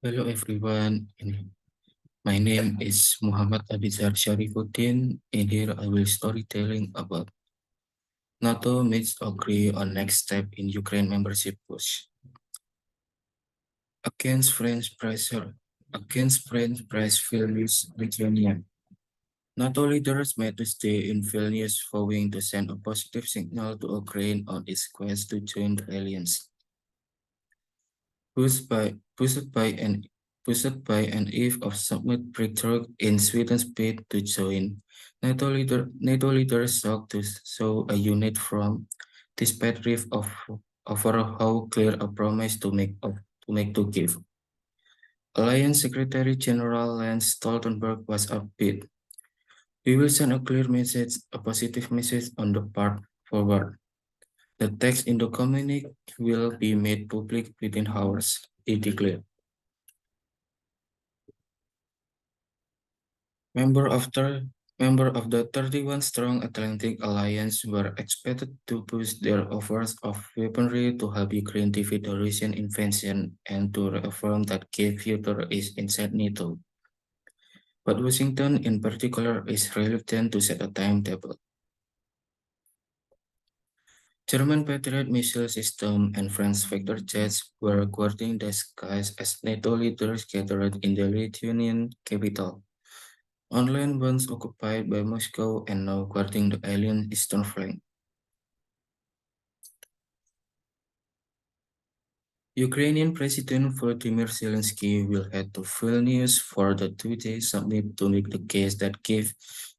Hello everyone, my name is Muhammad Abidzar Syarifudin, and here I will storytelling about NATO meets agree on next step in Ukraine membership push. Against French pressure, against French press Vilnius, Lithuania. NATO leaders met Tuesday in Vilnius vowing to send a positive signal to Ukraine on its quest to join the alliance. pushed by pushed by an pushed by an eve of summit breakthrough in Sweden's bid to join. NATO leaders sought to show a unit from despite rift of over how clear a promise to give. Alliance Secretary General Jens Stoltenberg was upbeat. We will send a clear message, a positive message on the path forward. The text in the communique will be made public within hours, he declared. Member of, member of the 31-strong Atlantic Alliance were expected to push their offers of weaponry to help Ukraine defeat the Russian invasion and to reaffirm that Kyiv future is inside NATO. But Washington in particular is reluctant to set a timetable. German Patriot missile system and French fighter jets were guarding the skies as NATO leaders gathered in the Lithuanian capital. Online once occupied by Moscow and now guarding the alien eastern flank. Ukrainian President Volodymyr Zelensky will head to Vilnius for the two-day summit to make the case that Kyiv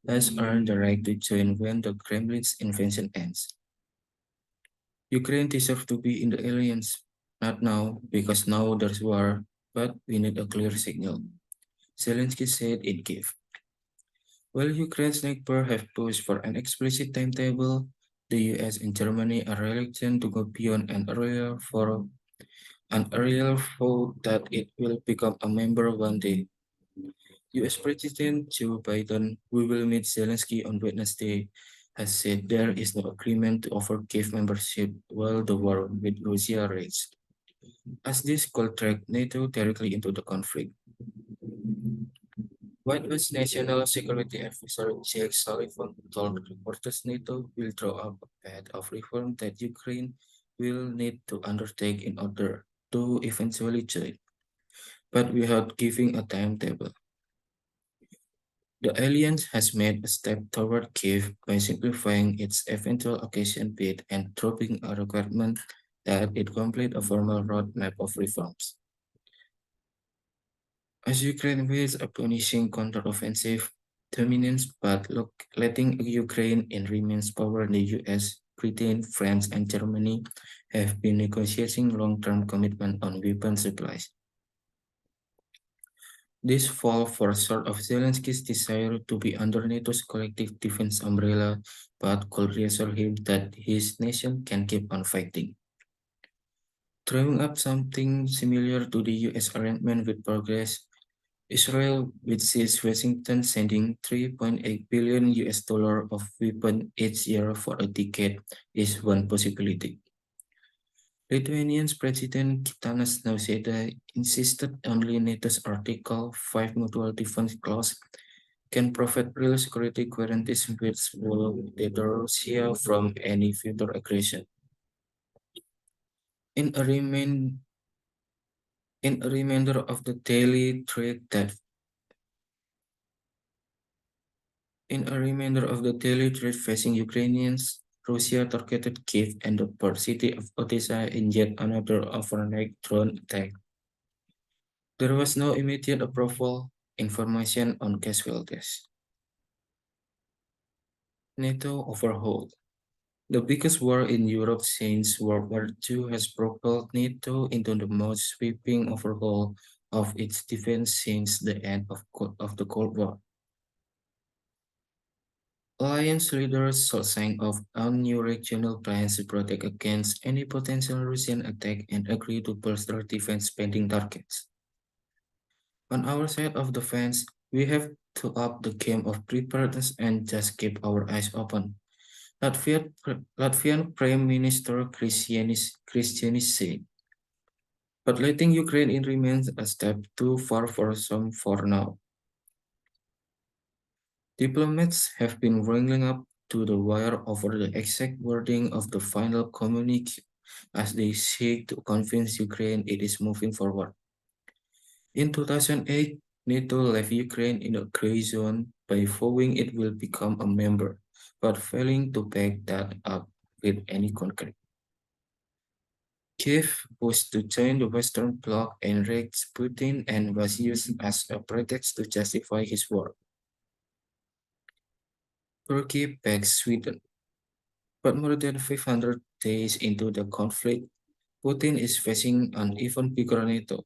has earned the right to join when the Kremlin's invasion ends. Ukraine deserves to be in the alliance, not now, because now there's war, but we need a clear signal, Zelensky said in Kyiv. While Ukraine's neighbors have pushed for an explicit timetable, the US and Germany are reluctant to go beyond an earlier vote that it will become a member one day. US President Joe Biden, who will meet Zelensky on Wednesday, has said there is no agreement to offer Kyiv membership while the war with Russia rages, as this could drag NATO directly into the conflict. White House National Security Officer Jake Sullivan told reporters NATO will draw up a path of reform that Ukraine will need to undertake in order to eventually join, but without giving a timetable. The alliance has made a step toward Kyiv by simplifying its eventual accession bid and dropping a requirement that it complete a formal roadmap of reforms. As Ukraine wages a punishing counteroffensive dominance but letting Ukraine in remains power, the US, Britain, France, and Germany have been negotiating long-term commitment on weapon supplies. This fall falls short of Zelensky's desire to be under NATO's collective defense umbrella, but could reassure him that his nation can keep on fighting. Drawing up something similar to the US arrangement with progress, Israel, which sees Washington sending 3.8 billion US dollar of weapons each year for a decade, is one possibility. Lithuanian President Gitanas Nausėda insisted only NATO's Article 5 mutual defense clause can provide real security guarantees which will deter Russia from any future aggression. In a reminder of the daily threat that facing Ukrainians, Russia targeted Kiev and the port city of Odessa in yet another overnight drone attack. There was no immediate approval information on casualties. NATO overhaul. The biggest war in Europe since World War II has propelled NATO into the most sweeping overhaul of its defense since the end of the Cold War. Alliance leaders saw signs of new regional plans to protect against any potential Russian attack and agree to bolster defense spending targets. On our side of the fence, we have to up the game of preparedness and just keep our eyes open. Latvian Prime Minister Krišjānis said. But letting Ukraine in remains a step too far for some for now. Diplomats have been wrangling up to the wire over the exact wording of the final communique as they seek to convince Ukraine it is moving forward. In 2008, NATO left Ukraine in a gray zone by vowing it will become a member, but failing to back that up with any concrete. Kiev was to join the Western Bloc and raised Putin and was used as a pretext to justify his war. Turkey backed Sweden, but more than 500 days into the conflict, Putin is facing an even bigger NATO.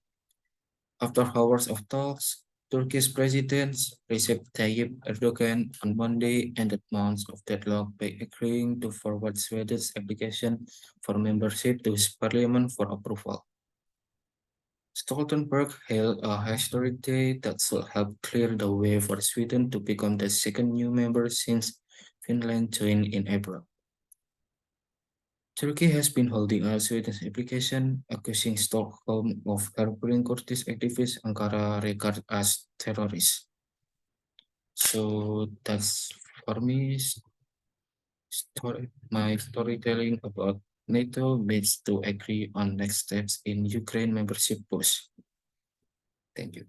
After hours of talks, Turkey's President Recep Tayyip Erdogan on Monday ended months of deadlock by agreeing to forward Sweden's application for membership to his parliament for approval. Stoltenberg hailed a historic day that should help clear the way for Sweden to become the second new member since Finland joined in April. Turkey has been holding a Sweden's application, accusing Stockholm of harboring Kurdish activists Ankara regard as terrorists. So that's for me my storytelling about NATO needs to agree on next steps in Ukraine membership push. Thank you.